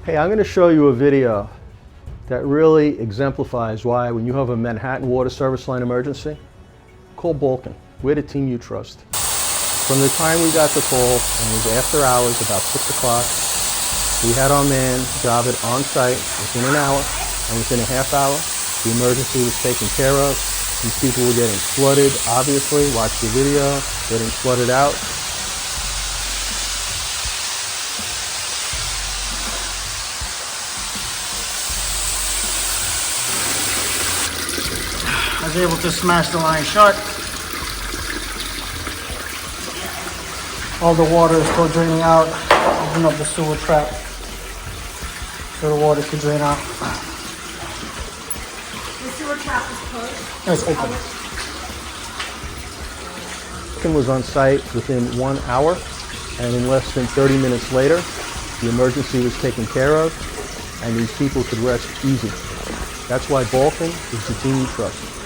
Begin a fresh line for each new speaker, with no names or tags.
Hey, I'm going to show you a video that really exemplifies why when you have a Manhattan water service line emergency, call Balkan. We're the team you trust. From the time we got the call, and it was after hours, about 6 o'clock, we had our man job it on site within an hour, and within a half hour, the emergency was taken care of. These people were getting flooded, obviously. Watch the video, getting flooded out.
I was able to smash the line shut. All the water is still draining out. Open up the sewer trap so the water can drain out.
The sewer trap is closed?
No, it's open.
Balkan was on site within 1 hour, and in less than 30 minutes later, the emergency was taken care of, and these people could rest easy. That's why Balkan is the team you trust.